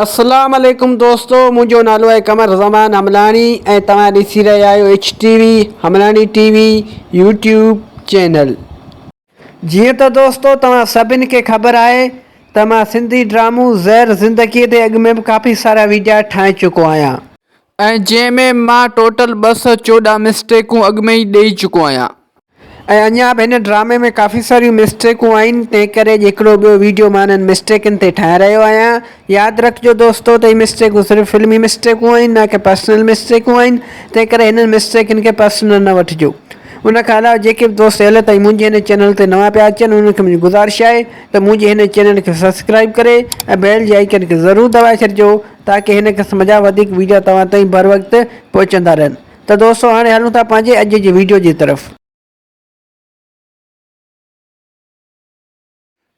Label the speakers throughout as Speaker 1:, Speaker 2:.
Speaker 1: अस्सलाम वालेकुम दोस्तों, मुझो नालो है कमर ज़मान हमलानी ऐं तव्हां ॾिसी रहिया आहियो HTV हमलानी टीवी यूट्यूब चैनल। जीअं त दोस्तों तव्हां सभिनि खे ख़बर आहे त मां सिंधी ड्रामो ज़हर ज़िंदगीअ ते अॻु में बि काफ़ी सारा वीडियो ठाहे चुको आहियां ऐं जंहिंमें मां टोटल 214 मिस्टेकूं अॻु में ई ॾेई चुको आहियां ऐं अञा बि हिन ड्रामे में काफ़ी सारियूं मिस्टेकूं आहिनि। तंहिं करे हिकिड़ो ॿियो वीडियो मां हिननि मिस्टेकनि ते ठाहे रहियो आहियां। यादि रखिजो दोस्तों त हीअ मिस्टेकूं सिर्फ़ु फिल्मी मिस्टेकूं आहिनि, न कि पर्सनल मिस्टेकूं आहिनि। तंहिं करे हिननि मिस्टेकनि खे पर्सनल न वठिजो। उन खां अलावा जेके बि दोस्त अॼु ताईं मुंहिंजे हिन चैनल ते नवां पिया अचनि उन्हनि खे मुंहिंजी गुज़ारिश आहे त मुंहिंजे हिन चैनल खे सब्सक्राइब करे ऐं बेल जे आइकन खे ज़रूरु दॿाए छॾिजो ताकी हिन क़िस्म जा वधीक वीडियो तव्हां ताईं बर वक़्तु पहुचंदा रहनि। त दोस्तों हाणे हलूं था पंहिंजे अॼु जी वीडियो जी तरफ़।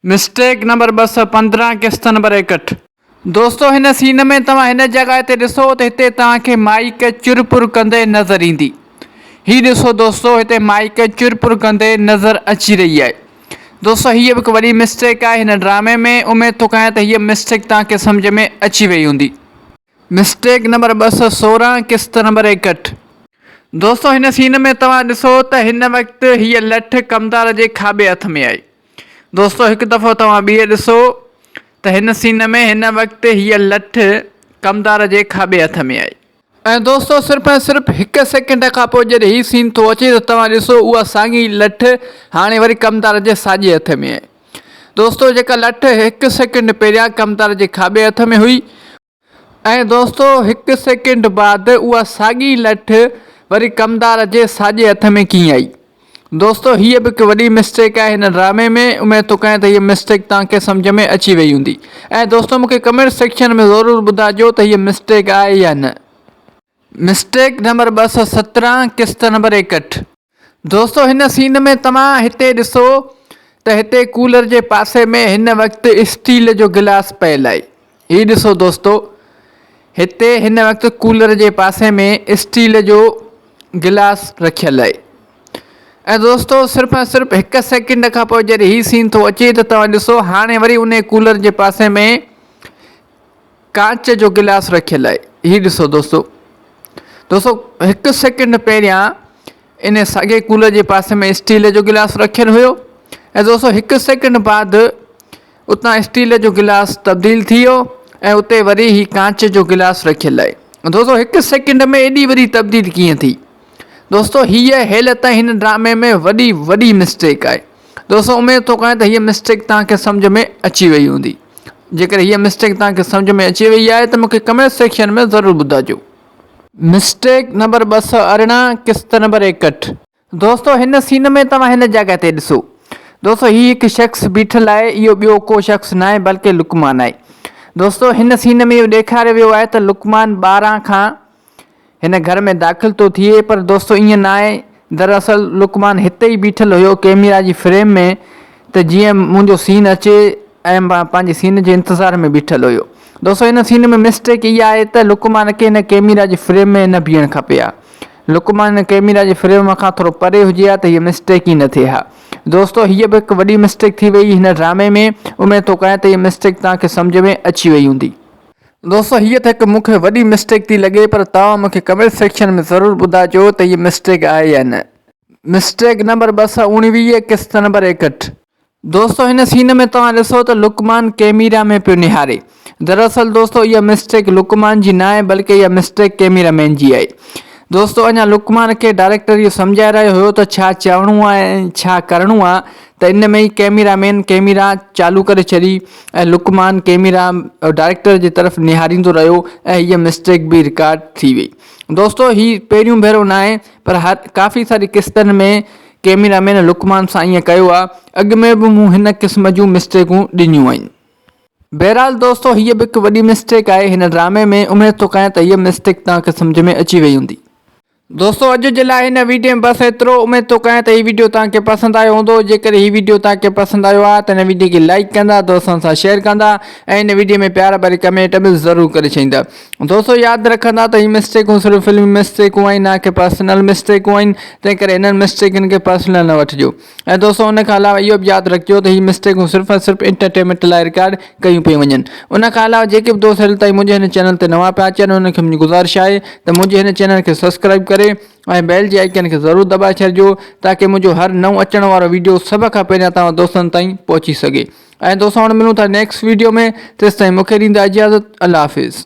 Speaker 1: मिस्टेक नंबर 215 किस्त नंबर 61। दोस्तों हिन सीन में तव्हां हिन जॻह ते ॾिसो त हिते तव्हांखे माइक चुरपुर कंदे नज़र ईंदी। ही ॾिसो दोस्तों, हिते माइक चुरपुर कंदे नज़र अची रही आहे। दोस्तों हीअ बि हिकु वॾी मिस्टेक आहे हिन ड्रामे में। उमेद थो कयां त हीअ मिस्टेक तव्हांखे सम्झ में अची वई हूंदी। मिस्टेक नंबर 216 किस्त नंबर 61। दोस्तों हिन सीन में तव्हां ॾिसो त हिन वक़्तु हीअ लठ कमदार जे खाॿे हथ में आहे। दोस्तों हिकु दफ़ो तव्हां ॿीहर ॾिसो त हिन सीन में हिन वक़्तु हीअ लठ कमदार जे खाॿे हथ में आहे ऐं दोस्तों सिर्फ़ु ऐं सिर्फ़ु हिकु सेकेंड खां पोइ जॾहिं हीउ सीन थो अचे त तव्हां ॾिसो उहा साॻी लठ हाणे वरी कमदार जे साॼे हथ में आहे। दोस्तों जेका लठ हिकु सेकेंड पहिरियां कमदार जे खाॿे हथ में हुई ऐं दोस्तों हिकु सेकेंड बाद उहा साॻी लठ वरी कमदार जे साॼे हथ में कीअं आई। दोस्तों हीअ बि हिकु वॾी मिस्टेक आहे हिन ड्रामे में। उमेद थो कयां त हीअ मिस्टेक तव्हांखे सम्झ में अची वई हूंदी। ऐं दोस्तों मूंखे कमेंट सेक्शन में ज़रूरु ॿुधाइजो त हीअ मिस्टेक आहे या न। मिस्टेक नंबर 217 किस्त नंबर 61। दोस्तों हिन सीन में तव्हां हिते ॾिसो त हिते कूलर जे पासे में हिन वक़्तु स्टील जो गिलास पियल आहे। हीउ ॾिसो दोस्तों, हिते हिन वक़्तु कूलर जे पासे में स्टील जो गिलास रखियल आहे ऐं दोस्तों सिर्फ़ु ऐं सिर्फ़ु हिकु सेकेंड खां पोइ जॾहिं हीउ सीन थो अचे त तव्हां ॾिसो हाणे वरी उन कूलर जे पासे में कांच जो गिलास रखियल आहे। हीउ ॾिसो दोस्तों हिकु सेकेंड पहिरियां इन साॻे कूलर जे पासे में स्टील जो गिलास रखियलु हुयो ऐं दोस्तों हिकु सेकेंड बाद उतां स्टील जो गिलास तब्दील थी वियो ऐं उते वरी ही कांच जो गिलास रखियलु आहे। दोस्तों हिकु सेकेंड में एॾी वॾी तब्दील कीअं थी। दोस्तों हीअ हेल ताईं हिन ड्रामे में वॾी मिस्टेक आहे। दोस्तों उमेद थो कयां त हीअ मिस्टेक तव्हांखे सम्झ में अची वई हूंदी। जेकर हीअ मिस्टेक तव्हांखे सम्झ में अची वई आहे त मूंखे कमेंट सेक्शन में ज़रूरु ॿुधाइजो। मिस्टेक नंबर 218 किस्त नंबर 61। दोस्तों हिन सीन में तव्हां हिन जॻह ते ॾिसो। दोस्तों हीउ हिकु शख़्स बीठल आहे, इहो ॿियो को शख़्स न आहे बल्कि लुकमान आहे। दोस्तों हिन सीन में इहो ॾेखारियो वियो आहे त लुकमान ॿाहिरां खां हिन घर में दाख़िल थो थिए, पर दोस्तों ईअं न आहे। दरअसल लुकमान हिते ई बीठल हुयो कैमरा जी फ्रेम में त जीअं मुंहिंजो सीन अचे ऐं मां पंहिंजे सीन जे इंतज़ार में बीठल हुयो। दोस्तों हिन सीन में मिस्टेक इहा आहे त लुकमान खे हिन कैमरा जी फ्रेम में न बीहणु खपे हा। लुकमान हिन कैमरा जी फ्रेम खां थोरो परे हुजे हा त हीअ मिस्टेक ई न थिए हा। दोस्तों हीअ बि हिकु वॾी मिस्टेक थी वई हिन ड्रामे में। उमेद थो कयां त हीअ मिस्टेक तव्हांखे सम्झ में अची वई हूंदी। दोस्तों हीअ त हिकु मूंखे वॾी मिस्टेक थी लॻे, पर तव्हां मूंखे कमेंट सेक्शन में ज़रूरु ॿुधाइजो त हीअ मिस्टेक आहे या न। मिस्टेक नंबर 219 किस्त नंबर 61। दोस्तों हिन सीन में तव्हां ॾिसो त लुकमान कैमरा में पियो निहारे। दरअसल दोस्तों इहा मिस्टेक लुकमान जी न आहे बल्कि इहा मिस्टेक कैमरामैन जी आहे। दोस्तों अञा लुकमान खे डायरेक्टर इहो सम्झाए रहियो हुयो त छा चवणो आहे ऐं छा करिणो आहे, त इन में ई कैमरामैन कैमरा चालू करे छॾी ऐं लुकमान कैमरा डायरेक्टर जी तरफ़ निहारींदो रहियो ऐं हीअ मिस्टेक बि रिकॉर्ड थी वई। दोस्तों हीउ पहिरियों भेरो न आहे, पर काफ़ी सारी किस्तनि में कैमरामैन लुकमान सां ईअं कयो आहे। अॻु में बि मूं हिन क़िस्म जूं मिस्टेकूं ॾिनियूं आहिनि। बहरहाल दोस्तों हीअ बि हिकु वॾी मिस्टेक आहे हिन ड्रामे में। उमेद थो कयां त हीअ मिस्टेक तव्हांखे सम्झ में अची वई हूंदी। दोस्तों अॼु जे लाइ हिन वीडियो में बसि एतिरो। उमेद थो कयां त हीउ वीडियो तव्हांखे पसंदि आयो हूंदो। जेकर हीउ वीडियो तव्हांखे पसंदि आयो आहे त हिन वीडियो खे लाइक कंदा, दोस्तनि सां शेयर कंदा ऐं हिन वीडियो में प्यार भरी कमेंट बि ज़रूरु करे छॾींदा। दोस्तों यादि रखंदा त हीअ मिस्टेकूं सिर्फ़ु फिल्मी मिस्टेकूं आहिनि, ना कि पर्सनल मिस्टेकूं आहिनि। तंहिं करे हिननि मिस्टेकनि खे पर्सनल न वठिजो। ऐं दोस्तों उन खां अलावा इहो बि यादि रखिजो त हीअ मिस्टेकूं सिर्फ़ु ऐं सिर्फ़ु एंटरटेनमेंट लाइ रिकॉर्ड कयूं पियूं वञनि। उन खां अलावा जेके बि दोस्त हाली ताईं मुंहिंजे हिन चैनल ते नवां पिया अचनि, उनखे मुंहिंजी गुज़ारिश आहे त मुंहिंजे हिन चैनल खे सब्सक्राइब करे ऐं बेल जे आइकन खे ज़रूरु दॿाए छॾिजो, ताकी मुंहिंजो हर नओं अचण वारो वीडियो सभ खां पहिरियां तव्हां दोस्तनि ताईं पहुची सघे। ऐं दोस्तों हाणे मिलूं था नेक्स्ट वीडियो में। तेसिताईं मूंखे ॾींदा इजाज़त। अल्लाह हाफ़िज़।